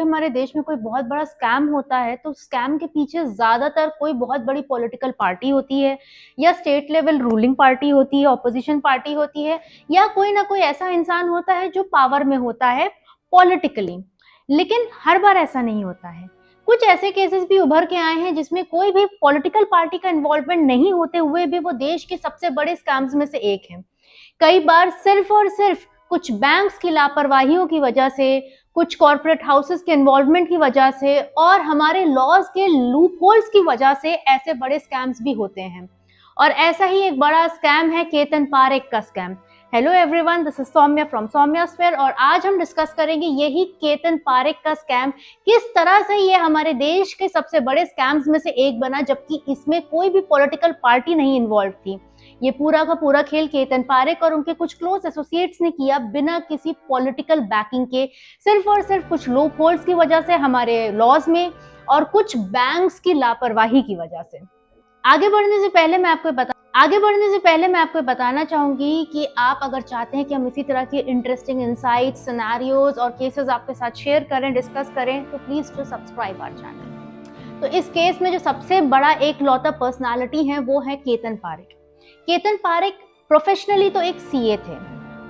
हमारे देश में कोई बहुत बड़ा स्कैम होता है तो स्कैम के पीछे ज्यादातर कोई बहुत बड़ी पॉलिटिकल पार्टी होती है या स्टेट लेवल रूलिंग पार्टी होती है, ऑपोजिशन पार्टी होती है, या कोई ना कोई ऐसा इंसान होता है जो पावर में होता है पॉलिटिकली। लेकिन हर बार ऐसा नहीं होता है। कुछ ऐसे केसेस भी उभर के आए हैं जिसमें कोई भी पॉलिटिकल पार्टी का इन्वॉल्वमेंट नहीं होते हुए भी वो देश के सबसे बड़े स्कैम्स में से एक है। कई बार सिर्फ और सिर्फ कुछ बैंक्स की लापरवाहियों की वजह से, कुछ कॉर्पोरेट हाउसेस के इन्वॉल्वमेंट की वजह से और हमारे लॉज के लूप होल्स की वजह से ऐसे बड़े स्कैम्स भी होते हैं। और ऐसा ही एक बड़ा स्कैम है केतन पारेख का scam. Hello everyone, this is Saumya from Saumya sphere और आज हम डिस्कस करेंगे यही केतन पारेख का स्कैम, किस तरह से ये हमारे देश के सबसे बड़े स्कैम्स में से एक बना जबकि इसमें कोई भी पॉलिटिकल पार्टी नहीं इन्वॉल्व थी। ये पूरा का पूरा खेल केतन पारेख और उनके कुछ क्लोज एसोसिएट्स ने किया बिना किसी पॉलिटिकल बैकिंग के, सिर्फ और सिर्फ कुछ लूप होल्स की वजह से हमारे लॉज में और कुछ बैंक्स की लापरवाही की वजह से। आगे बढ़ने से पहले मैं आपको बताना चाहूंगी कि आप अगर चाहते हैं कि हम इसी तरह के इंटरेस्टिंग इनसाइट्स, सिनेरियोज और केसेस आपके साथ शेयर करें, डिस्कस करें, तो please to subscribe our channel. तो इस केस में जो सबसे बड़ा एक लौता पर्सनालिटी है वो है केतन पारेख। केतन पारेख प्रोफेशनली तो एक सीए थे।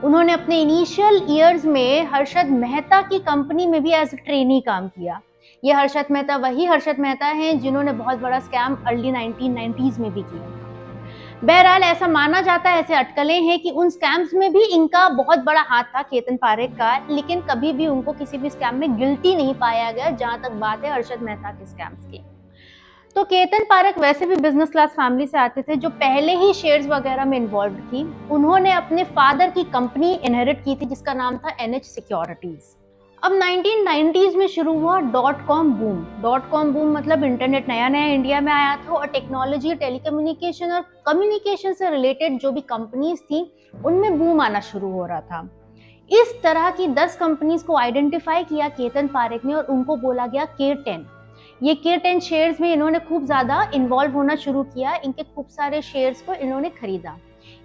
उन्होंने अपने इनिशियल ईयर्स में हर्षद मेहता की कंपनी में भी एज ए ट्रेनी काम किया। ये हर्षद मेहता वही हर्षद मेहता हैं जिन्होंने बहुत बड़ा स्कैम अर्ली 1990s में भी किया। बहरहाल ऐसा माना जाता है, ऐसे अटकलें हैं कि उन स्कैम्स में भी इनका बहुत बड़ा हाथ था केतन पारेख का, लेकिन कभी भी उनको किसी भी स्कैम में गिल्टी नहीं पाया गया जहां तक बात है हर्षद मेहता के स्कैम्स की। तो केतन पारेख वैसे भी बिजनेस क्लास फैमिली से आते थे जो पहले ही शेयर्स वगैरह में इन्वॉल्व थी। उन्होंने अपने फादर की कंपनी इनहेरिट की थी जिसका नाम था NH सिक्योरिटीज। अब 1990s में शुरू हुआ .com बूम। .com बूम मतलब इंटरनेट नया नया इंडिया में आया था और टेक्नोलॉजी, टेलीकम्युनिकेशन और कम्युनिकेशन से रिलेटेड जो भी कंपनीज थी उनमें बूम आना शुरू हो रहा था। इस तरह की 10 कंपनीज को आइडेंटिफाई किया केतन पारेख ने और उनको बोला गया K10। ये K10 शेयर्स में इन्होंने खूब ज्यादा इन्वॉल्व होना शुरू किया। इनके खूब सारे शेयर्स को इन्होंने खरीदा।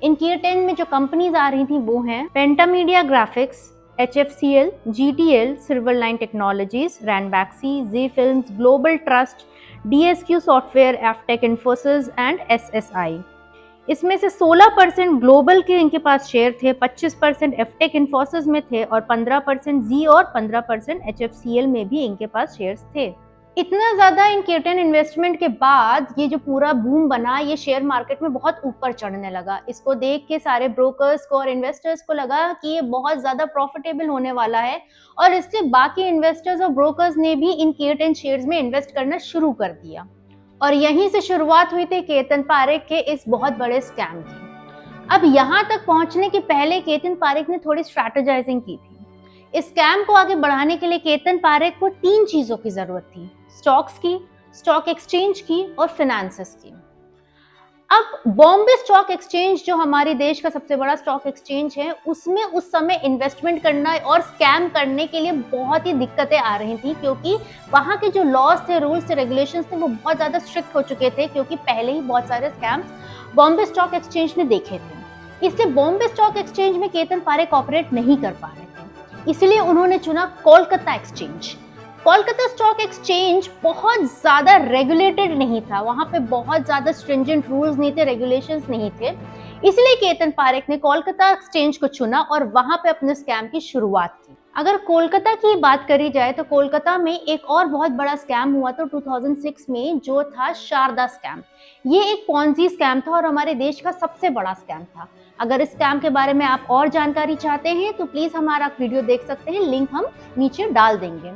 इन K10 में जो कंपनीज आ रही थी वो हैं Pentamedia Graphics, HFCL, GTL, Silverline Technologies, Ranbaxy, Zee Films, Global Trust, DSQ Software, Aftek, Infosys and SSI। इसमें से 16% ग्लोबल के इनके पास शेयर थे, 25% एफटेक इन्फोसिस में थे और 15% जी और 15% HFCL में भी इनके पास शेयर्स थे। इतना ज्यादा इन K10 इन्वेस्टमेंट के बाद ये जो पूरा बूम बना, ये शेयर मार्केट में बहुत ऊपर चढ़ने लगा। इसको देख के सारे ब्रोकर्स को और इन्वेस्टर्स को लगा कि ये बहुत ज्यादा प्रॉफिटेबल होने वाला है और इसलिए बाकी इन्वेस्टर्स और ब्रोकर्स ने भी इन K10 शेयर्स में इन्वेस्ट करना शुरू कर दिया। और यहीं से शुरुआत हुई थी केतन पारेख के इस बहुत बड़े स्कैम की। अब यहाँ तक पहुंचने के पहले केतन पारेख ने थोड़ी स्ट्रैटेजाइजिंग की थी। इस स्कैम को आगे बढ़ाने के लिए केतन पारेख को 3 चीजों की जरूरत थी: स्टॉक्स की, स्टॉक एक्सचेंज की और फाइनेंसेस की। अब बॉम्बे स्टॉक एक्सचेंज जो हमारे देश का सबसे बड़ा स्टॉक एक्सचेंज है, उसमें उस समय इन्वेस्टमेंट करना और स्कैम करने के लिए बहुत ही दिक्कतें आ रही थी क्योंकि वहां के जो लॉज थे, रूल्स थे, रेगुलेशंस थे वो बहुत ज्यादा स्ट्रिक्ट हो चुके थे क्योंकि पहले ही बहुत सारे स्कैम्स बॉम्बे स्टॉक एक्सचेंज ने देखे थे। इसलिए बॉम्बे स्टॉक एक्सचेंज में केतन पारेख ऑपरेट नहीं कर पा रहे थे, इसलिए उन्होंने चुना Kolkata exchange. Kolkata stock exchange बहुत ज्यादा रेगुलेटेड नहीं था, वहां पे बहुत ज्यादा स्ट्रिंजेंट रूल्स नहीं थे, रेगुलेशंस नहीं थे, इसलिए केतन पारेख ने कोलकाता एक्सचेंज को चुना और वहां पे अपने स्कैम की शुरुआत की। अगर कोलकाता की बात करी जाए तो कोलकाता में एक और बहुत बड़ा स्कैम हुआ था 2006 में, जो था शारदा स्कैम। ये एक पॉन्जी स्कैम था और हमारे देश का सबसे बड़ा स्कैम था। अगर इस स्कैम के बारे में आप और जानकारी चाहते हैं तो प्लीज हमारा वीडियो देख सकते हैं, लिंक हम नीचे डाल देंगे।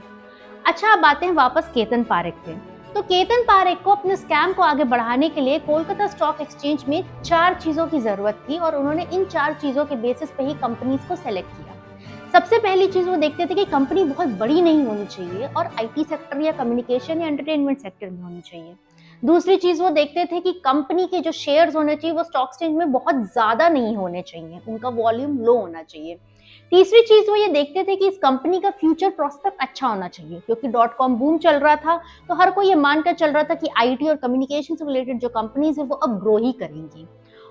अच्छा, अब आते हैं वापस केतन पारेख पे। तो केतन पारेख को अपने स्कैम को आगे बढ़ाने के लिए कोलकाता स्टॉक एक्सचेंज में 4 चीजों की जरूरत थी और उन्होंने इन 4 चीजों के बेसिस पे ही कंपनीज को सेलेक्ट किया। सबसे पहली चीज वो देखते थे कि कंपनी बहुत बड़ी नहीं होनी चाहिए और IT सेक्टर या कम्युनिकेशन या एंटरटेनमेंट सेक्टर में होनी चाहिए। दूसरी चीज वो देखते थे कि कंपनी के जो शेयर्स होने चाहिए वो स्टॉक एक्सचेंज में बहुत ज्यादा नहीं होने चाहिए, उनका वॉल्यूम लो होना चाहिए। तीसरी चीज वो ये देखते थे कि इस कंपनी का फ्यूचर प्रोस्पेक्ट अच्छा होना चाहिए क्योंकि .com बूम चल रहा था, तो हर कोई ये मानकर चल रहा था कि IT और कम्युनिकेशन से रिलेटेड जो कंपनीज है वो अब ग्रो ही करेंगी।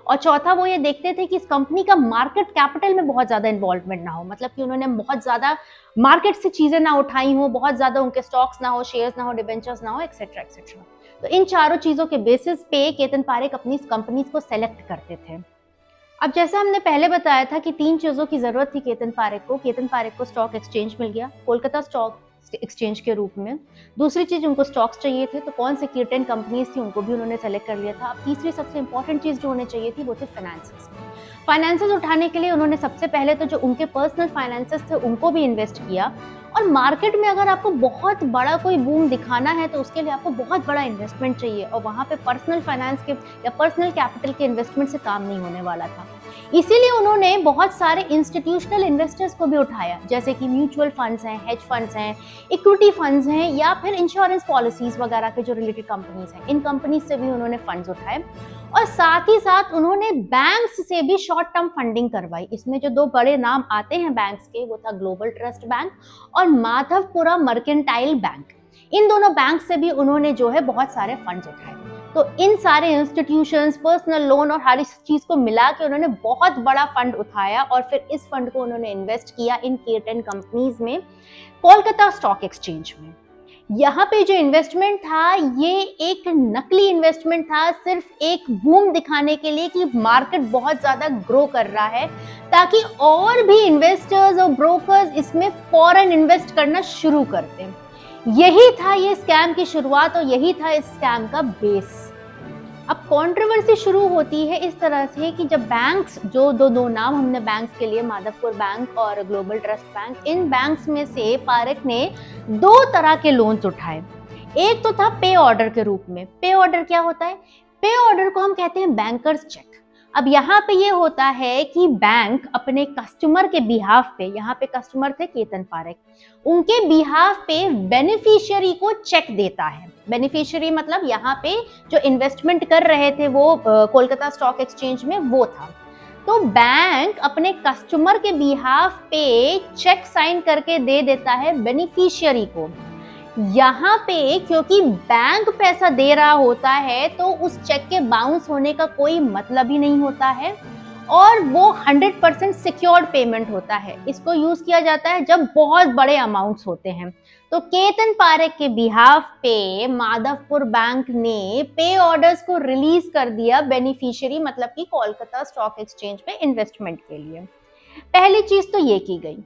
और चौथा वो ये देखते थे कि इस कंपनी का मार्केट कैपिटल में बहुत ज़्यादा इन्वॉल्वमेंट ना हो, मतलब कि उन्होंने बहुत ज़्यादा मार्केट से चीज़ें ना उठाई हो, बहुत ज़्यादा उनके स्टॉक्स ना हो, शेयर्स ना हो, डिबेंचर्स ना हो, एक्सेट्रा एक्सेट्रा। तो इन चारों चीज़ों के बेसिस पे केतन पारेख अपनी कंपनीज को सेलेक्ट करते थे। अब जैसा हमने पहले बताया था कि 3 चीज़ों की ज़रूरत थी केतन पारेख को। केतन पारेख को स्टॉक एक्सचेंज मिल गया, कोलकाता स्टॉक एक्सचेंज के रूप में। दूसरी चीज़ उनको स्टॉक्स चाहिए थे, तो कौन से की 10 कंपनीज़ थी उनको भी उन्होंने सेलेक्ट कर लिया था। अब तीसरी सबसे इम्पोर्टेंट चीज़ जो होनी चाहिए थी वो थे फाइनेंसेस। फाइनेंसेस उठाने के लिए उन्होंने सबसे पहले तो जो उनके पर्सनल फाइनेंसेस थे उनको भी इन्वेस्ट किया। और मार्केट में अगर आपको बहुत बड़ा कोई बूम दिखाना है तो उसके लिए आपको बहुत बड़ा इन्वेस्टमेंट चाहिए, और वहाँ पे पर्सनल फाइनेंस के या पर्सनल कैपिटल के इन्वेस्टमेंट से काम नहीं होने वाला था। इसीलिए उन्होंने बहुत सारे इंस्टीट्यूशनल इन्वेस्टर्स को भी उठाया, जैसे कि म्यूचुअल फंड्स हैं, हेज फंड्स हैं, इक्विटी फंड्स हैं, या फिर इंश्योरेंस पॉलिसीज वगैरह के जो रिलेटेड कंपनीज हैं, इन कंपनीज से भी उन्होंने फंड्स उठाए। और साथ ही साथ उन्होंने बैंक्स से भी शॉर्ट टर्म फंडिंग करवाई। इसमें जो 2 बड़े नाम आते हैं बैंक्स के, वो था ग्लोबल ट्रस्ट बैंक और माधवपुरा मर्केंटाइल बैंक। इन दोनों बैंक से भी उन्होंने जो है बहुत सारे फंड्स उठाए। तो इन सारे इंस्टीट्यूशंस, पर्सनल लोन और हर इस चीज को मिला के उन्होंने बहुत बड़ा फंड उठाया, और फिर इस फंड को उन्होंने इन्वेस्ट किया इन K10 कंपनीज में, कोलकाता स्टॉक एक्सचेंज में। यहाँ पे जो इन्वेस्टमेंट था ये एक नकली इन्वेस्टमेंट था, सिर्फ एक बूम दिखाने के लिए कि मार्केट बहुत ज्यादा ग्रो कर रहा है, ताकि और भी इन्वेस्टर्स और ब्रोकर्स इसमें फौरन इन्वेस्ट करना शुरू कर दें। यही था ये स्कैम की शुरुआत, और यही था इस स्कैम का बेस। अब कंट्रोवर्सी शुरू होती है इस तरह से कि जब बैंक्स, जो दो नाम हमने बैंक्स के लिए, माधवपुर बैंक और ग्लोबल ट्रस्ट बैंक, इन बैंक्स में से पारेख ने 2 तरह के लोन्स उठाए। एक तो था पे ऑर्डर के रूप में। पे ऑर्डर क्या होता है? पे ऑर्डर को हम कहते हैं बैंकर्स चेक। अब यहाँ पे ये होता है कि बैंक अपने कस्टमर के बिहाफ पे, यहाँ पे कस्टमर थे केतन पारेख, उनके बिहाफ पे बेनिफिशियरी को चेक देता है। बेनिफिशियरी मतलब यहाँ पे जो इन्वेस्टमेंट कर रहे थे वो कोलकाता स्टॉक एक्सचेंज में वो था। तो बैंक अपने कस्टमर के बिहाफ पे चेक साइन करके दे देता है बेनिफिशियरी को। यहाँ पे क्योंकि बैंक पैसा दे रहा होता है तो उस चेक के बाउंस होने का कोई मतलब ही नहीं होता है, और वो 100% सिक्योर्ड पेमेंट होता है। इसको यूज किया जाता है जब बहुत बड़े अमाउंट्स होते हैं। तो केतन पारेख के बिहाफ पे माधवपुर बैंक ने पे ऑर्डर्स को रिलीज कर दिया बेनिफिशियरी, मतलब कि कोलकाता स्टॉक एक्सचेंज पे इन्वेस्टमेंट के लिए। पहली चीज तो ये की गई।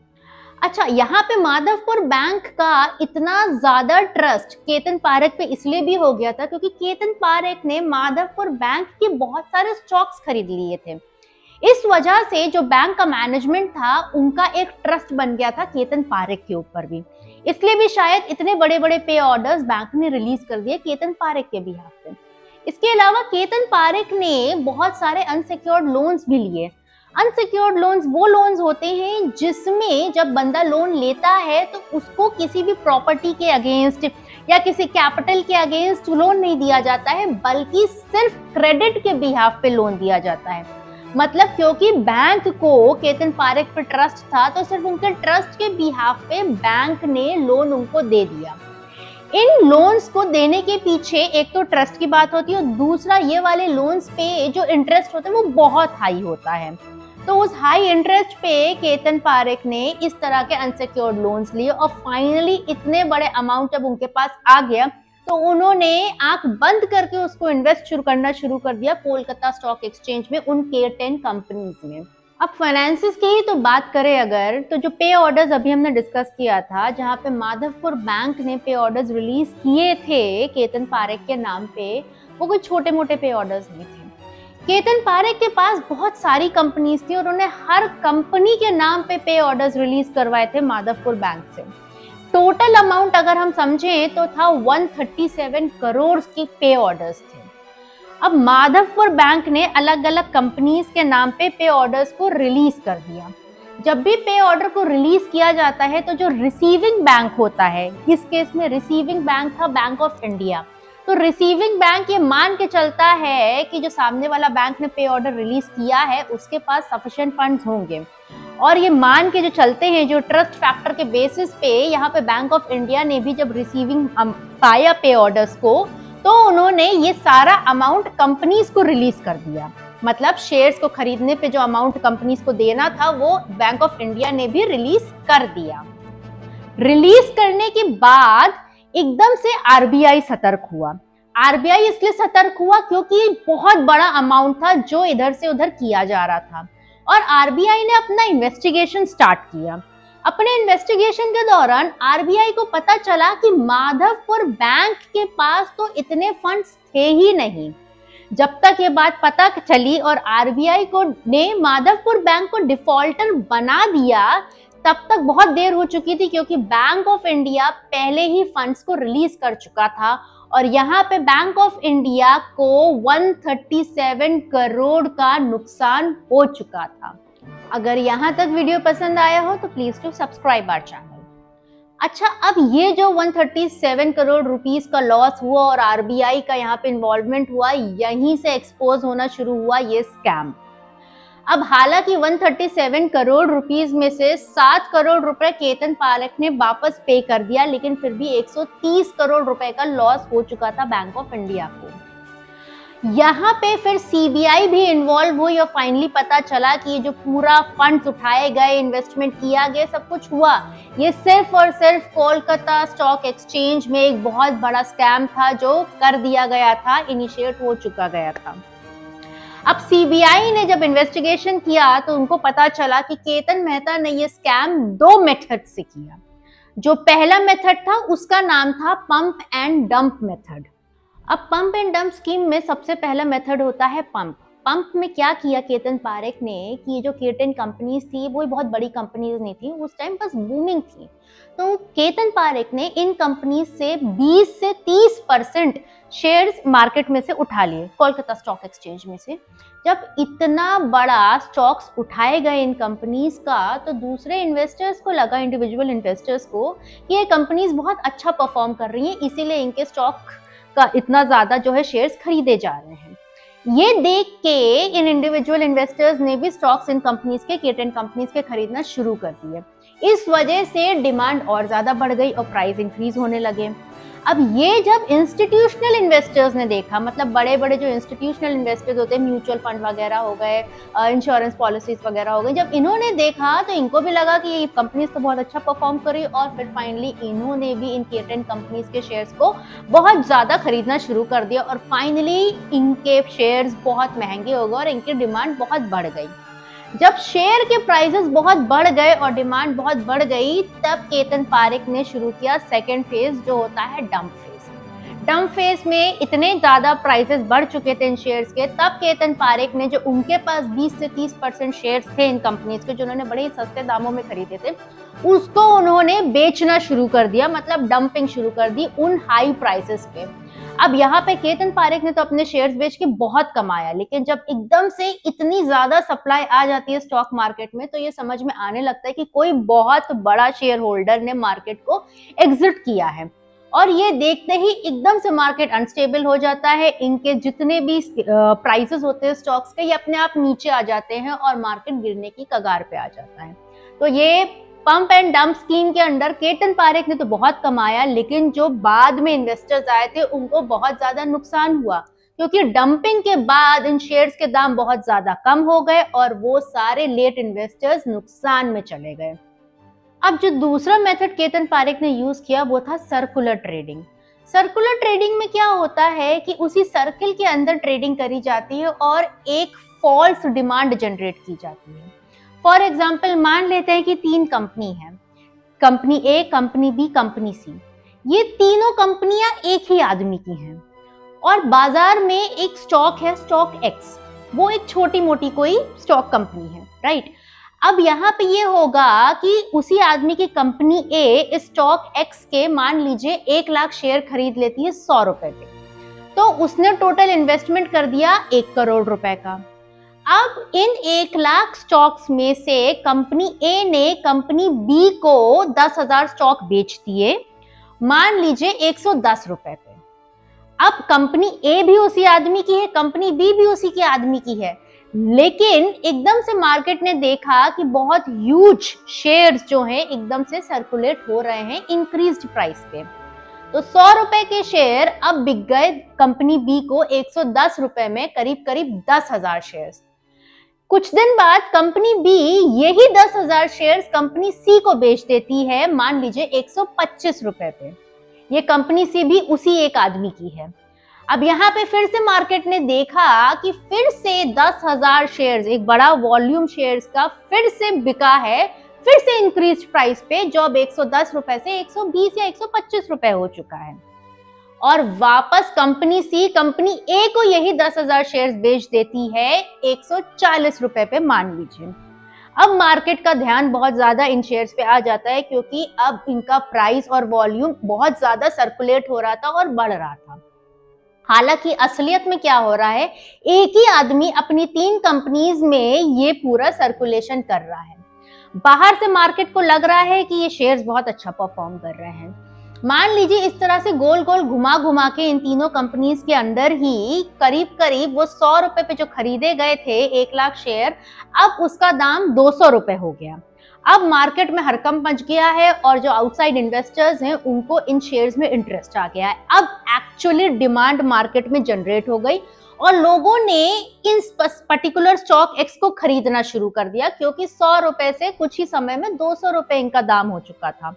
अच्छा, यहाँ पे माधवपुर बैंक का इतना ज्यादा ट्रस्ट केतन पारेख पे इसलिए भी हो गया था क्योंकि केतन पारेख ने माधवपुर बैंक के बहुत सारे स्टॉक्स खरीद लिए थे। इस वजह से जो बैंक का मैनेजमेंट था उनका एक ट्रस्ट बन गया था केतन पारेख के ऊपर भी। इसलिए भी शायद इतने बड़े बड़े पे ऑर्डर्स बैंक ने रिलीज कर दिए केतन पारेख के बिहाफ पे। इसके अलावा केतन पारेख ने बहुत सारे अनसिक्योर्ड लोन्स भी लिए। अनसिक्योर्ड लोन्स वो लोन्स होते हैं जिसमें जब बंदा लोन लेता है तो उसको किसी भी प्रॉपर्टी के अगेंस्ट या किसी कैपिटल के अगेंस्ट लोन नहीं दिया जाता है, बल्कि सिर्फ क्रेडिट के बिहाफ पे लोन दिया जाता है। मतलब क्योंकि बैंक को केतन पारेख पे ट्रस्ट था तो सिर्फ उनके ट्रस्ट के बिहाफ पे बैंक ने लोन उनको दे दिया। इन लोन्स को देने के पीछे एक तो ट्रस्ट की बात होती है और दूसरा ये वाले लोन्स पे जो इंटरेस्ट होता है वो बहुत हाई होता है। तो उस हाई इंटरेस्ट पे केतन पारेख ने इस तरह के अनसिक्योर्ड लोन्स लिए, और फाइनली इतने बड़े अमाउंट जब उनके पास आ गया तो उन्होंने आंख बंद करके उसको इन्वेस्ट करना शुरू कर दिया कोलकाता स्टॉक एक्सचेंज में, उन K10 कंपनीज में। अब फाइनेंसिस की ही तो बात करें अगर, तो जो पे ऑर्डर्स अभी हमने डिस्कस किया था, जहां पे माधवपुर बैंक ने पे ऑर्डर्स रिलीज किए थे केतन पारेख के नाम पे, वो कोई छोटे मोटे पे ऑर्डर्स नहीं थे। केतन पारेख के पास बहुत सारी कंपनीज थी और उन्होंने हर कंपनी के नाम पे ऑर्डर्स रिलीज करवाए थे माधवपुर बैंक से। टोटल अमाउंट अगर हम समझें तो था 137 करोड़ की पे ऑर्डर्स थे। अब माधवपुर बैंक ने अलग अलग कंपनीज के नाम पे ऑर्डर्स को रिलीज कर दिया। जब भी पे ऑर्डर को रिलीज किया जाता है तो जो रिसीविंग बैंक होता है, इस केस में रिसीविंग बैंक था बैंक ऑफ इंडिया, तो रिसीविंग बैंक ये मान के चलता है कि जो सामने वाला बैंक ने पे ऑर्डर रिलीज किया है उसके पास सफिशिएंट फंड्स होंगे, और ये मान के जो चलते हैं जो ट्रस्ट फैक्टर के बेसिस पे यहाँ पे बैंक ऑफ इंडिया ने भी जब रिसीविंग पाया पे ऑर्डर्स को, तो उन्होंने ये सारा अमाउंट कंपनीज को रिलीज कर दिया। मतलब शेयर्स को खरीदने पे जो अमाउंट कंपनीज को देना था वो बैंक ऑफ इंडिया ने भी रिलीज कर दिया। रिलीज करने के बाद एकदम से आरबीआई सतर्क हुआ। आरबीआई इसलिए सतर्क हुआ क्योंकि बहुत बड़ा अमाउंट था जो इधर से उधर किया जा रहा था, और आरबीआई ने अपना इन्वेस्टिगेशन स्टार्ट किया। अपने इन्वेस्टिगेशन के दौरान आरबीआई को पता चला कि माधवपुर बैंक के पास तो इतने फंड्स थे ही नहीं। जब तक ये बात पता चली और आरबीआई को ने माधवपुर बैंक को डिफॉल्टर बना दिया, तब तक बहुत देर हो चुकी थी, क्योंकि बैंक ऑफ इंडिया पहले ही फंड्स को रिलीज कर चुका था और यहाँ पे बैंक ऑफ इंडिया को 137 करोड़ का नुकसान हो चुका था। अगर यहाँ तक वीडियो पसंद आया हो तो please to subscribe our channel. अच्छा, अब ये जो 137 करोड़ रुपीस का लॉस हुआ और आरबीआई का यहाँ पे इन्वॉल्वमेंट हुआ, यहीं से एक्सपोज होना शुरू हुआ ये स्कैम। अब हालांकि 137 करोड़ रुपीस में से 7 करोड़ रुपए केतन पारेख ने वापस पे कर दिया, लेकिन फिर भी 130 करोड़ रुपए का लॉस हो चुका था बैंक ऑफ इंडिया को। यहाँ पे फिर सीबीआई भी इन्वॉल्व हुई और फाइनली पता चला कि ये जो पूरा फंड्स उठाए गए, इन्वेस्टमेंट किया गया, सब कुछ हुआ, ये सिर्फ और सिर्फ कोलकाता स्टॉक एक्सचेंज में एक बहुत बड़ा स्कैम था जो कर दिया गया था, इनिशिएट हो चुका गया था। अब सीबीआई ने जब इन्वेस्टिगेशन किया तो उनको पता चला कि केतन मेहता ने ये स्कैम 2 मेथड से किया। जो पहला मेथड था उसका नाम था पंप एंड डंप मेथड। अब पंप एंड डंप स्कीम में सबसे पहला मेथड होता है पंप। पंप में क्या किया केतन पारेख ने कि ये जो केतन कंपनीज थी वो बहुत बड़ी कंपनीज नहीं थी, उस टाइम बस बूमिंग थी। तो केतन पारेख ने इन कंपनीज से 20 से 30% शेयर्स मार्केट में से उठा लिए, कोलकाता स्टॉक एक्सचेंज में से। जब इतना बड़ा स्टॉक्स उठाए गए इन कंपनीज का, तो दूसरे इन्वेस्टर्स को लगा, इंडिविजुअल इन्वेस्टर्स को, कि ये कंपनीज बहुत अच्छा परफॉर्म कर रही हैं, इसीलिए इनके स्टॉक का इतना ज्यादा जो है शेयर्स खरीदे जा रहे हैं। ये देख के इन इंडिविजुअल इन्वेस्टर्स ने भी स्टॉक्स इन कंपनीज के, केतन कंपनीज के खरीदना शुरू कर दिए। इस वजह से डिमांड और ज्यादा बढ़ गई और प्राइस इंक्रीज होने लगे। अब ये जब इंस्टीट्यूशनल इन्वेस्टर्स ने देखा, मतलब बड़े बड़े जो इंस्टीट्यूशनल इन्वेस्टर्स होते हैं, म्यूचुअल फंड वगैरह हो गए, इंश्योरेंस पॉलिसीज वगैरह हो गई, जब इन्होंने देखा तो इनको भी लगा कि ये कंपनीज तो बहुत अच्छा परफॉर्म करी, और फिर फाइनली इन्होंने भी इन केतन कंपनीज के शेयर्स को बहुत ज्यादा खरीदना शुरू कर दिया और फाइनली इनके शेयर्स बहुत महंगे हो गए और इनकी डिमांड बहुत बढ़ गई। जब शेयर के प्राइसेस बहुत बढ़ गए और डिमांड बहुत बढ़ गई, तब केतन पारेख ने शुरू किया सेकेंड फेज, जो होता है डंप फेज। डंप फेज में इतने ज्यादा प्राइसेस बढ़ चुके थे इन शेयर्स के, तब केतन पारेख ने, जो उनके पास 20 से 30% शेयर्स थे इन कंपनीज के, जो उन्होंने बड़े ही सस्ते दामों में खरीदे थे, उसको उन्होंने बेचना शुरू कर दिया, मतलब डंपिंग शुरू कर दी उन हाई प्राइसेस पे। अब यहाँ पे केतन पारेख ने तो अपने शेयर्स बेच के बहुत कमाया, लेकिन जब एकदम से इतनी ज्यादा सप्लाई आ जाती है स्टॉक मार्केट में, तो ये समझ में आने लगता है कि कोई बहुत बड़ा शेयर होल्डर ने मार्केट को एग्जिट किया है, और ये देखते ही एकदम से मार्केट अनस्टेबल हो जाता है। इनके जितने भी प्राइसेस होते हैं स्टॉक्स के, ये अपने आप नीचे आ जाते हैं और मार्केट गिरने की कगार पे आ जाता है। तो ये पंप एंड डंप स्कीम के अंडर केतन पारेख ने तो बहुत कमाया, लेकिन जो बाद में इन्वेस्टर्स आए थे उनको बहुत ज्यादा नुकसान हुआ, क्योंकि डंपिंग के बाद इन शेयर्स के दाम बहुत ज्यादा कम हो गए और वो सारे लेट इन्वेस्टर्स नुकसान में चले गए। अब जो दूसरा मेथड केतन पारेख ने यूज किया वो था सर्कुलर ट्रेडिंग। सर्कुलर ट्रेडिंग में क्या होता है कि उसी सर्किल के अंदर ट्रेडिंग करी जाती है और एक फॉल्स डिमांड जनरेट की जाती है। फॉर एग्जाम्पल, मान लेते हैं कि 3 कंपनी है, कंपनी ए, कंपनी बी, कंपनी सी। ये तीनों कंपनियां एक ही आदमी की हैं और बाजार में एक स्टॉक है, स्टॉक एक्स, वो एक छोटी मोटी कोई स्टॉक कंपनी है, राइट। अब यहाँ पे ये होगा कि उसी आदमी की कंपनी ए स्टॉक एक्स के, मान लीजिए 1 लाख शेयर खरीद लेती है 100 रुपए के, तो उसने टोटल इन्वेस्टमेंट कर दिया 1 करोड़ रुपए का। अब इन 1 लाख स्टॉक्स में से कंपनी ए ने कंपनी बी को 10,000 स्टॉक बेच दिए, मान लीजिए 110 रुपए पे। अब कंपनी ए भी उसी आदमी की है, कंपनी बी भी उसी के आदमी की है, लेकिन एकदम से मार्केट ने देखा कि बहुत ह्यूज शेयर्स जो हैं एकदम से सर्कुलेट हो रहे हैं इंक्रीज्ड प्राइस पे। तो 100 रुपए के शेयर अब बिक गए कंपनी बी को 110 रुपए में, करीब करीब 10,000 शेयर्स। कुछ दिन बाद कंपनी बी यही 10,000 शेयर्स कंपनी सी को बेच देती है, मान लीजिए 125 रुपए पे। ये कंपनी सी भी उसी एक आदमी की है। अब यहाँ पे फिर से मार्केट ने देखा कि फिर से 10,000 शेयर्स, एक बड़ा वॉल्यूम शेयर्स का फिर से बिका है, फिर से इंक्रीज प्राइस पे, जो अब 110 रुपए से 120 या 125 रुपए हो चुका है। और वापस कंपनी सी कंपनी ए को यही 10,000 शेयर्स बेच देती है 140 रुपए पे, मान लीजिए। अब मार्केट का ध्यान बहुत ज्यादा इन शेयर्स पे आ जाता है, क्योंकि अब इनका प्राइस और वॉल्यूम बहुत ज्यादा सर्कुलेट हो रहा था और बढ़ रहा था। हालांकि असलियत में क्या हो रहा है, एक ही आदमी अपनी 3 कंपनीज में ये पूरा सर्कुलेशन कर रहा है। बाहर से मार्केट को लग रहा है कि ये शेयर्स बहुत अच्छा परफॉर्म कर रहे हैं। मान लीजिए इस तरह से गोल गोल घुमा घुमा के इन तीनों कंपनीज के अंदर ही करीब करीब वो 100 रुपए पे जो खरीदे गए थे 1 लाख शेयर, अब उसका दाम 200 रुपए हो गया। अब मार्केट में हड़कंप मच गया है और जो आउटसाइड इन्वेस्टर्स हैं उनको इन शेयर्स में इंटरेस्ट आ गया है। अब एक्चुअली डिमांड मार्केट में जनरेट हो गई और लोगों ने इन पर्टिकुलर स्टॉक एक्स को खरीदना शुरू कर दिया, क्योंकि 100 रुपए से कुछ ही समय में 200 रुपए इनका दाम हो चुका था।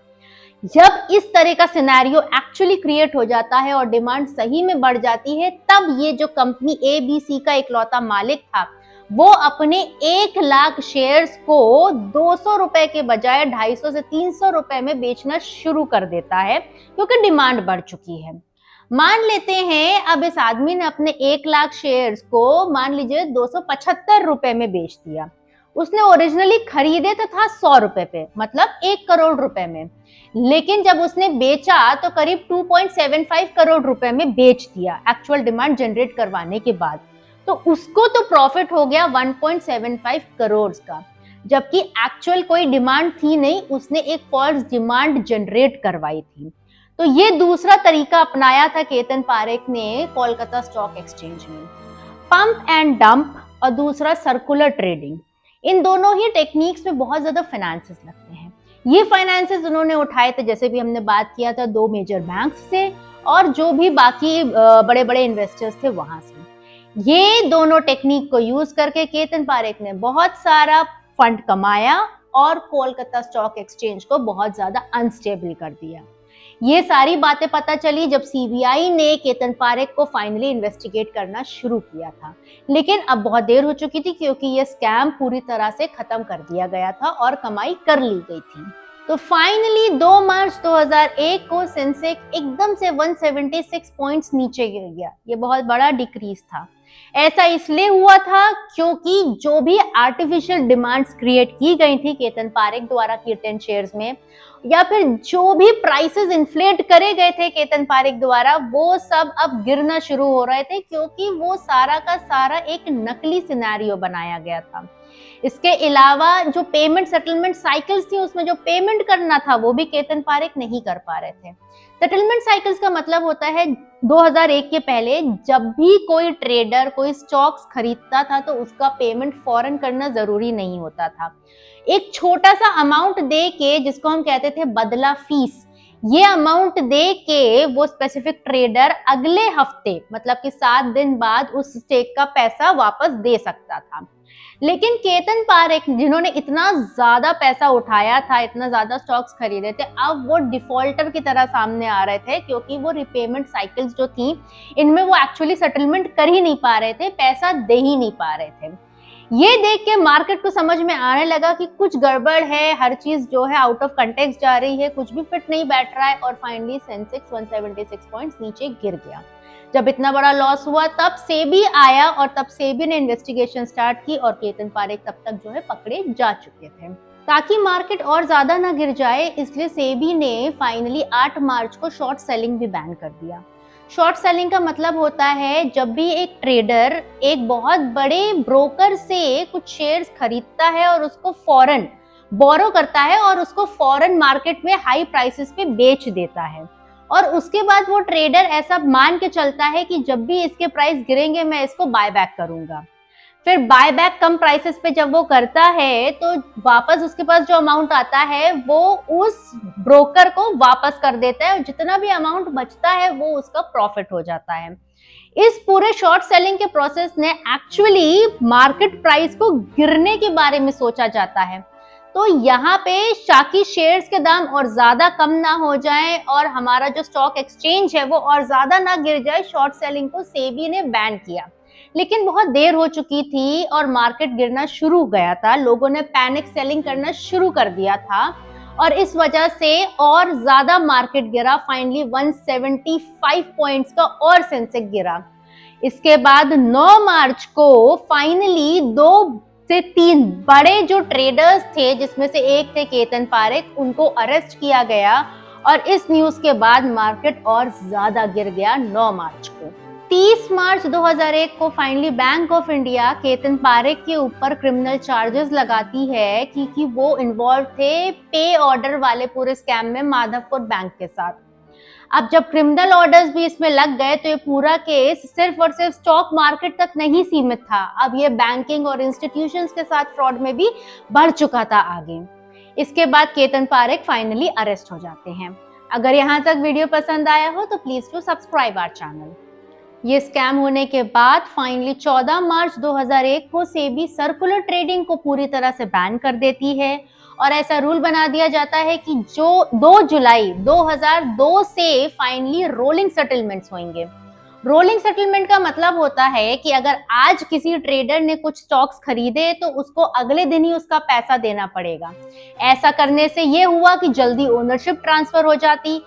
जब इस तरह का सिनेरियो एक्चुअली क्रिएट हो जाता है और डिमांड सही में बढ़ जाती है, तब ये जो कंपनी ए बी सी का इकलौता मालिक था वो अपने 1 लाख शेयर्स को 200 रुपए के बजाय 250 से 300 रुपए में बेचना शुरू कर देता है, क्योंकि डिमांड बढ़ चुकी है। मान लेते हैं अब इस आदमी ने अपने 1 लाख शेयर्स को मान लीजिए 275 रुपए में बेच दिया। उसने ओरिजिनली खरीदे तो था 100 रुपए पे, मतलब 1 करोड़ रुपए में, लेकिन जब उसने बेचा तो करीब 2.75 करोड़ रुपए में बेच दिया एक्चुअल डिमांड जनरेट करवाने के बाद। तो उसको तो प्रॉफिट हो गया 1.75 करोड़ का, जबकि एक्चुअल कोई डिमांड थी नहीं, उसने एक फॉल्स डिमांड जनरेट करवाई थी। तो ये दूसरा तरीका अपनाया था केतन पारेख ने कोलकाता स्टॉक एक्सचेंज में, पंप एंड डंप, और दूसरा सर्कुलर ट्रेडिंग। इन दोनों ही टेक्निक्स में बहुत ज्यादा फाइनेंसेस लगते हैं। ये फाइनेंसेस उन्होंने उठाए थे, जैसे भी हमने बात किया था, 2 मेजर बैंक्स से और जो भी बाकी बड़े बड़े इन्वेस्टर्स थे वहां से। ये दोनों टेक्निक को यूज करके केतन पारेख ने बहुत सारा फंड कमाया और कोलकाता स्टॉक एक्सचेंज को बहुत ज्यादा अनस्टेबल कर दिया। ये सारी बातें पता चली जब सीबीआई ने केतन पारेख को फाइनली इन्वेस्टिगेट करना शुरू किया था, लेकिन अब बहुत देर हो चुकी थी, क्योंकि ये स्कैम पूरी तरह से खत्म कर दिया गया था और कमाई कर ली गई थी। तो फाइनली 2 मार्च 2001 को सेंसेक्स एकदम से 176 पॉइंट्स नीचे गिर गया। ये बहुत बड़ा डिक्रीज था। ऐसा इसलिए हुआ था क्योंकि जो भी आर्टिफिशियल डिमांड्स क्रिएट की गई थी केतन पारेख द्वारा केतन शेयर्स में, या फिर जो भी प्राइसेस इन्फ्लेट करे गए थे केतन पारेख द्वारा, वो सब अब गिरना शुरू हो रहे थे, क्योंकि वो सारा का सारा एक नकली सिनेरियो बनाया गया था। इसके अलावा जो पेमेंट सेटलमेंट साइकिल्स थी, उसमें जो पेमेंट करना था वो भी केतन पारेख नहीं कर पा रहे थे। सेटलमेंट साइकिल्स का मतलब होता है 2001 के पहले जब भी कोई ट्रेडर कोई स्टॉक्स खरीदता था तो उसका पेमेंट फौरन करना जरूरी नहीं होता था। एक छोटा सा अमाउंट दे के, जिसको हम कहते थे बदला फीस, ये अमाउंट दे के वो स्पेसिफिक ट्रेडर अगले हफ्ते मतलब कि 7 दिन बाद उस स्टेक का पैसा वापस दे सकता था। लेकिन केतन पारेख जिन्होंने इतना ज्यादा पैसा उठाया था, इतना ज्यादा स्टॉक्स खरीदे थे, अब वो डिफॉल्टर की तरह सामने आ रहे थे, क्योंकि वो रिपेमेंट साइकिल्स जो थी इनमें वो एक्चुअली सेटलमेंट कर ही नहीं पा रहे थे, पैसा दे ही नहीं पा रहे थे। ये देख के मार्केट को समझ में आने लगा कि कुछ गड़बड़ है, हर चीज जो है आउट ऑफ कंटेक्स्ट जा रही है, कुछ भी फिट नहीं बैठ रहा है, और फाइनली सेंसेक्स 176 पॉइंट्स नीचे गिर गया। जब इतना बड़ा लॉस हुआ तब सेबी आया और तब सेबी ने इन्वेस्टिगेशन स्टार्ट की और केतन पारेख तब तक जो है पकड़े जा चुके थे। ताकि मार्केट और ज्यादा ना गिर जाए, इसलिए सेबी ने फाइनली 8 मार्च को शॉर्ट सेलिंग भी बैन कर दिया। शॉर्ट सेलिंग का मतलब होता है जब भी एक ट्रेडर एक बहुत बड़े ब्रोकर से कुछ शेयर्स खरीदता है और उसको फौरन बोरो करता है और उसको फौरन मार्केट में हाई प्राइसेस पे बेच देता है, और उसके बाद वो ट्रेडर ऐसा मान के चलता है कि जब भी इसके प्राइस गिरेंगे मैं इसको बाय बैक करूंगा। फिर बाय बैक कम प्राइसेस पे जब वो करता है तो वापस उसके पास जो अमाउंट आता है वो उस ब्रोकर को वापस कर देता है और जितना भी अमाउंट बचता है वो उसका प्रॉफिट हो जाता है। इस पूरे शॉर्ट सेलिंग के प्रोसेस ने एक्चुअली मार्केट प्राइस को गिरने के बारे में सोचा जाता है। तो यहाँ पे ताकि शेयर्स के दाम और ज्यादा कम ना हो जाए और हमारा जो स्टॉक एक्सचेंज है वो और ज्यादा ना गिर जाए, शॉर्ट सेलिंग को सेबी ने बैन किया। लेकिन बहुत देर हो चुकी थी और मार्केट गिरना शुरू हो गया था, लोगों ने पैनिक सेलिंग करना शुरू कर दिया था और इस वजह से और ज्यादा मार्केट गिरा। फाइनली 175 पॉइंट्स का और सेंसेक्स गिरा। इसके बाद 9 मार्च को फाइनली 2 से 3 बड़े जो ट्रेडर्स थे, जिसमें से एक थे केतन पारेख, उनको अरेस्ट किया गया और इस न्यूज के बाद मार्केट और ज्यादा गिर गया 9 मार्च को। 30 मार्च 2001 को finally bank of India Ketan Parekh के ऊपर क्रिमिनल चार्जेस लगाती है क्योंकि वो इन्वॉल्व थे पे ऑर्डर वाले पूरे स्कैम में माधवपुर बैंक के साथ। अब जब क्रिमिनल ऑर्डर्स भी इसमें लग गए तो ये पूरा केस सिर्फ और सिर्फ स्टॉक मार्केट तक नहीं सीमित था, अब ये बैंकिंग और इंस्टीट्यूशंस के साथ फ्रॉड में भी बढ़ चुका था आगे। इसके बाद केतन पारेख फाइनली अरेस्ट हो जाते हैं। अगर यहाँ तक वीडियो पसंद आया हो तो please to subscribe our channel. ये स्कैम होने के बाद फाइनली 14 मार्च 2001 को सेबी सर्कुलर ट्रेडिंग को पूरी तरह से बैन कर देती है और ऐसा रूल बना दिया जाता है कि जो 2 जुलाई 2002 से फाइनली रोलिंग सेटलमेंट्स होंगे। रोलिंग सेटलमेंट का मतलब होता है कि अगर आज किसी ट्रेडर ने कुछ स्टॉक्स खरीदे तो उसको अगले दिन ही उसका पैसा देना पड़ेगा। ऐसा करने से ये हुआ कि जल्दी ओनरशिप ट्रांसफर हो जाती,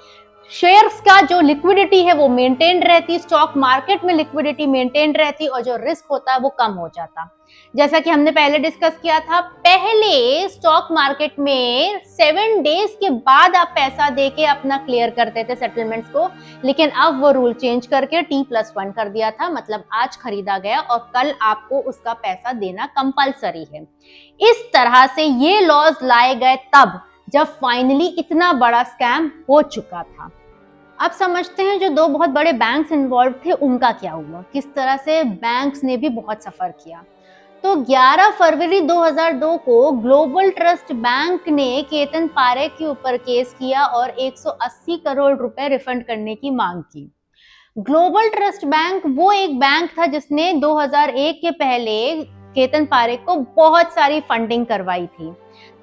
शेयर्स का जो लिक्विडिटी है वो मेंटेन रहती, स्टॉक मार्केट में लिक्विडिटी मेंटेन रहती और जो रिस्क होता है वो कम हो जाता। जैसा कि हमने पहले डिस्कस किया था, पहले स्टॉक मार्केट में 7 डेज के बाद आप पैसा देके अपना क्लियर करते थे सेटलमेंट्स को, लेकिन अब वो रूल चेंज करके T+1 कर दिया था। मतलब आज खरीदा गया और कल आपको उसका पैसा देना कंपलसरी है। इस तरह से ये लॉज लाए गए तब जब फाइनली इतना बड़ा स्कैम हो चुका था। अब समझते हैं जो 2 बहुत बड़े बैंक्स इन्वॉल्व थे उनका क्या हुआ, किस तरह से बैंक्स ने भी बहुत सफर किया। तो 11 फरवरी 2002 को ग्लोबल ट्रस्ट बैंक ने केतन पारेख के ऊपर केस किया और 180 करोड़ रुपए रिफंड करने की मांग की। ग्लोबल ट्रस्ट बैंक वो एक बैंक था जिसने 2001 के पहले केतन पारेख को बहुत सारी फंडिंग करवाई थी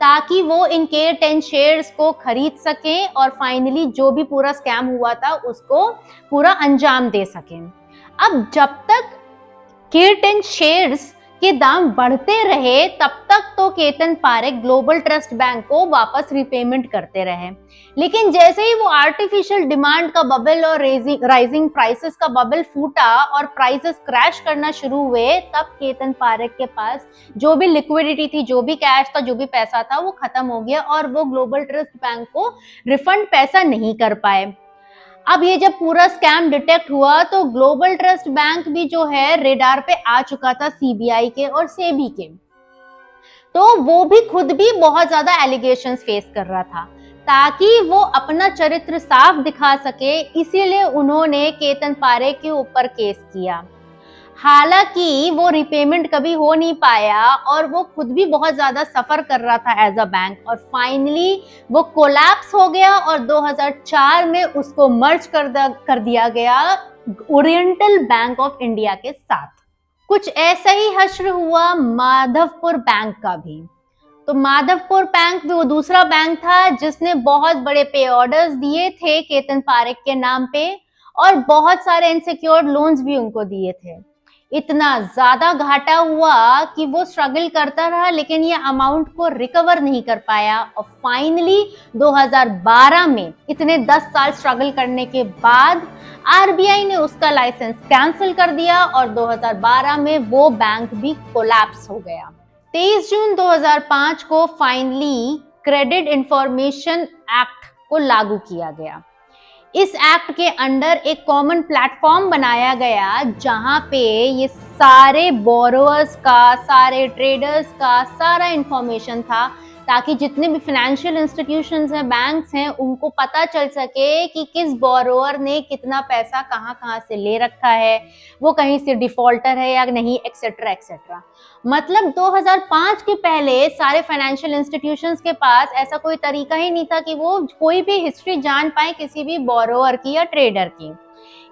ताकि वो इन K10 शेयर्स को खरीद सकें और फाइनली जो भी पूरा स्कैम हुआ था उसको पूरा अंजाम दे सकें। अब जब तक K10 शेयर्स के दाम बढ़ते रहे तब तक तो Ketan Parekh global trust bank को वापस रिपेमेंट करते रहे, लेकिन जैसे ही वो आर्टिफिशियल डिमांड का बबल और राइजिंग प्राइसेस का बबल फूटा और प्राइसेस क्रैश करना शुरू हुए, तब केतन पारेख के पास जो भी लिक्विडिटी थी, जो भी कैश था, जो भी पैसा था वो खत्म हो गया और वो ग्लोबल ट्रस्ट बैंक को रिफंड पैसा नहीं कर पाए। अब ये जब पूरा स्कैम डिटेक्ट हुआ तो ग्लोबल ट्रस्ट बैंक भी जो है रेडार पे आ चुका था सीबीआई के और सेबी के, तो वो भी खुद भी बहुत ज्यादा एलिगेशंस फेस कर रहा था ताकि वो अपना चरित्र साफ दिखा सके, इसीलिए उन्होंने केतन पारेख के ऊपर केस किया। हालांकि वो रिपेमेंट कभी हो नहीं पाया और वो खुद भी बहुत ज्यादा सफर कर रहा था एज अ बैंक और फाइनली वो कोलैप्स हो गया और 2004 में उसको मर्ज कर दिया गया ओरिएंटल बैंक ऑफ इंडिया के साथ। कुछ ऐसा ही हश्र हुआ माधवपुर बैंक का भी। तो माधवपुर बैंक भी वो दूसरा बैंक था जिसने बहुत बड़े पे ऑर्डर्स दिए थे केतन पारेख के नाम पे और बहुत सारे इनसिक्योर्ड लोन्स भी उनको दिए थे। इतना ज्यादा घाटा हुआ कि वो स्ट्रगल करता रहा लेकिन ये अमाउंट को रिकवर नहीं कर पाया और फाइनली 2012 में इतने 10 साल स्ट्रगल करने के बाद आरबीआई ने उसका लाइसेंस कैंसिल कर दिया और 2012 में वो बैंक भी कोलैप्स हो गया। 23 जून 2005 को फाइनली क्रेडिट इंफॉर्मेशन एक्ट को लागू किया गया। इस एक्ट के अंडर एक कॉमन प्लेटफॉर्म बनाया गया जहां पे ये सारे बोरोअर्स का, सारे ट्रेडर्स का सारा इंफॉर्मेशन था ताकि जितने भी फाइनेंशियल इंस्टीट्यूशंस हैं, बैंक्स हैं, उनको पता चल सके कि किस बोरोअर ने कितना पैसा कहाँ-कहाँ से ले रखा है, वो कहीं से डिफॉल्टर है या नहीं, एक्सेट्रा एक्सेट्रा। मतलब 2005 के पहले सारे फाइनेंशियल इंस्टीट्यूशंस के पास ऐसा कोई तरीका ही नहीं था कि वो कोई भी हिस्ट्री जान पाए किसी भी बोरोअर की या ट्रेडर की।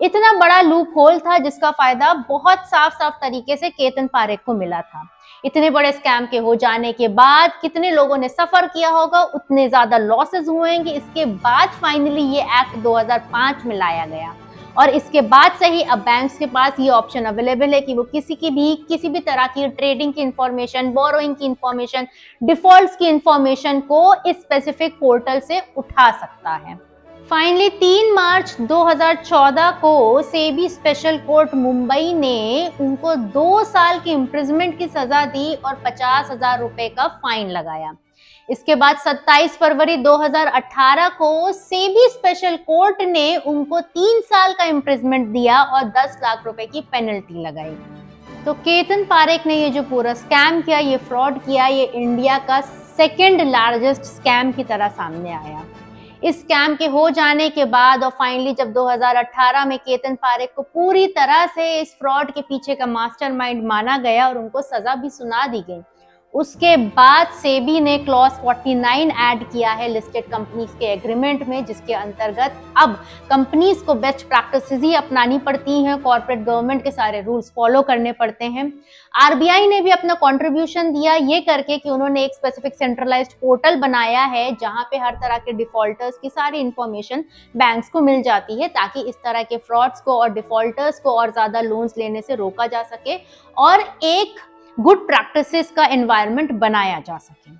इतना बड़ा लूप होल था जिसका फायदा बहुत साफ साफ तरीके से केतन पारेख को मिला था। इतने बड़े स्कैम के हो जाने के बाद कितने लोगों ने सफर किया होगा, उतने ज्यादा लॉसेस हुए हैं कि इसके बाद फाइनली ये एक्ट 2005 में लाया गया और इसके बाद से ही अब बैंक्स के पास ये ऑप्शन अवेलेबल है कि वो किसी भी तरह की ट्रेडिंग की इंफॉर्मेशन, बोरोइंग की इंफॉर्मेशन, डिफॉल्ट्स की इंफॉर्मेशन को इस स्पेसिफिक पोर्टल से उठा सकता है। फाइनली 3 मार्च 2014 को सेबी स्पेशल कोर्ट मुंबई ने उनको 2 साल की इम्प्रिजमेंट की सजा दी और 50,000 रुपए का फाइन लगाया। इसके बाद 27 फरवरी 2018 को सेबी स्पेशल कोर्ट ने उनको 3 साल का इम्प्रिजमेंट दिया और 10 लाख रुपए की पेनल्टी लगाई। तो केतन पारेख ने ये जो पूरा स्कैम किया, ये फ्रॉड किया, ये इंडिया का सेकेंड लार्जेस्ट स्कैम की तरह सामने आया। इस स्कैम के हो जाने के बाद और फाइनली जब 2018 में केतन पारेख को पूरी तरह से इस फ्रॉड के पीछे का मास्टरमाइंड माना गया और उनको सजा भी सुना दी गई, उसके बाद सेबी ने क्लॉज 49 ऐड किया है लिस्टेड कंपनीज के एग्रीमेंट में, जिसके अंतर्गत अब कंपनीज को बेस्ट प्रैक्टिसेस ही अपनानी पड़ती हैं, कॉर्पोरेट गवर्नमेंट के सारे रूल्स फॉलो करने पड़ते हैं। आरबीआई ने भी अपना कंट्रीब्यूशन दिया ये करके कि उन्होंने एक स्पेसिफिक सेंट्रलाइज्ड पोर्टल बनाया है जहां पे हर तरह के डिफॉल्टर्स की सारी इंफॉर्मेशन बैंक्स को मिल जाती है, ताकि इस तरह के फ्रॉड्स को और डिफॉल्टर्स को और ज्यादा लोन्स लेने से रोका जा सके और एक गुड प्रैक्टिसेस का एनवायरनमेंट बनाया जा सके।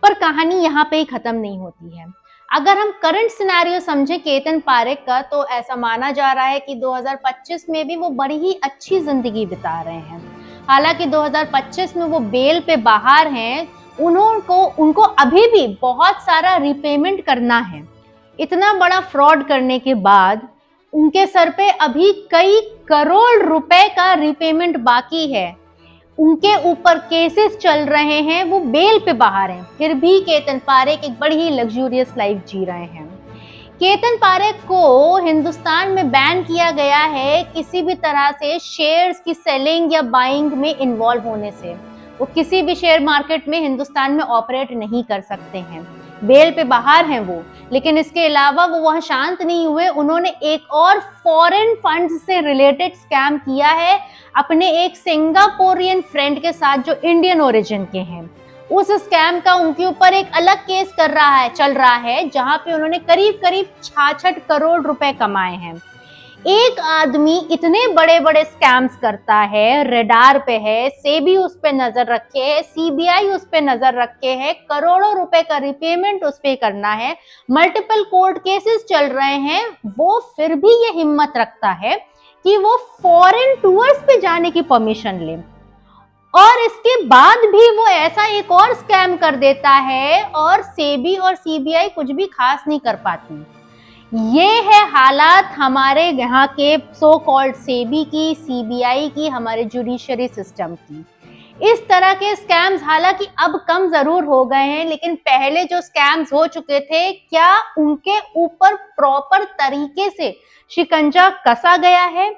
पर कहानी यहाँ पे ही खत्म नहीं होती है। अगर हम करंट सिनेरियो समझे केतन पारेख का, तो ऐसा माना जा रहा है कि 2025 में भी वो बड़ी ही अच्छी जिंदगी बिता रहे हैं। हालांकि 2025 में वो बेल पे बाहर हैं, उनको अभी भी बहुत सारा रिपेमेंट करना है। इतना बड़ा फ्रॉड करने के बाद उनके सर पे अभी कई करोड़ रुपए का रिपेमेंट बाकी है, उनके ऊपर केसेस चल रहे हैं, वो बेल पे बाहर हैं, फिर भी केतन पारेख एक बड़ी ही लग्जूरियस लाइफ जी रहे हैं। केतन पारेख को हिंदुस्तान में बैन किया गया है किसी भी तरह से शेयर्स की सेलिंग या बाइंग में इन्वॉल्व होने से। वो किसी भी शेयर मार्केट में हिंदुस्तान में ऑपरेट नहीं कर सकते हैं, बेल पे बाहर हैं वो। लेकिन इसके अलावा वो वहां शांत नहीं हुए, उन्होंने एक और फॉरेन फंड्स से रिलेटेड स्कैम किया है अपने एक सिंगापुरियन फ्रेंड के साथ जो इंडियन ओरिजिन के हैं। उस स्कैम का उनके ऊपर एक अलग केस चल रहा है जहां पे उन्होंने करीब करीब 66 करोड़ रुपए कमाए हैं। एक आदमी इतने बड़े बड़े स्कैम्स करता है, रेडार पे है, सेबी उस पे नजर रखे है, सीबीआई उस पे नजर रखे है, करोड़ों रुपए का रिपेमेंट उस पे करना है, मल्टीपल कोर्ट केसेस चल रहे हैं, वो फिर भी ये हिम्मत रखता है कि वो फॉरेन टूर्स पे जाने की परमिशन ले और इसके बाद भी वो ऐसा एक और स्कैम कर देता है और सेबी और सीबीआई कुछ भी खास नहीं कर पाती। ये है हालात हमारे यहाँ के सो कॉल्ड सेबी की, सीबीआई की, हमारे जुडिशरी सिस्टम की। इस तरह के स्कैम्स हालांकि अब कम जरूर हो गए हैं, लेकिन पहले जो स्कैम्स हो चुके थे, क्या उनके ऊपर प्रॉपर तरीके से शिकंजा कसा गया है?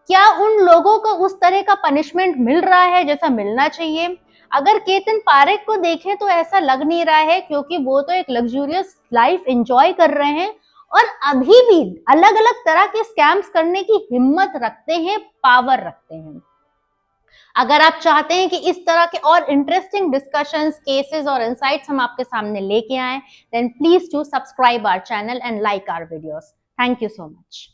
क्या उन लोगों को उस तरह का पनिशमेंट मिल रहा है जैसा मिलना चाहिए? अगर केतन पारेख को देखें तो ऐसा लग नहीं रहा है, क्योंकि वो तो एक लग्जूरियस लाइफ एंजॉय कर रहे हैं और अभी भी अलग अलग तरह के स्कैम्स करने की हिम्मत रखते हैं, पावर रखते हैं। अगर आप चाहते हैं कि इस तरह के और इंटरेस्टिंग डिस्कशंस, केसेस और इनसाइट्स हम आपके सामने लेके आए, then please do subscribe our channel and like our videos. Thank you so much.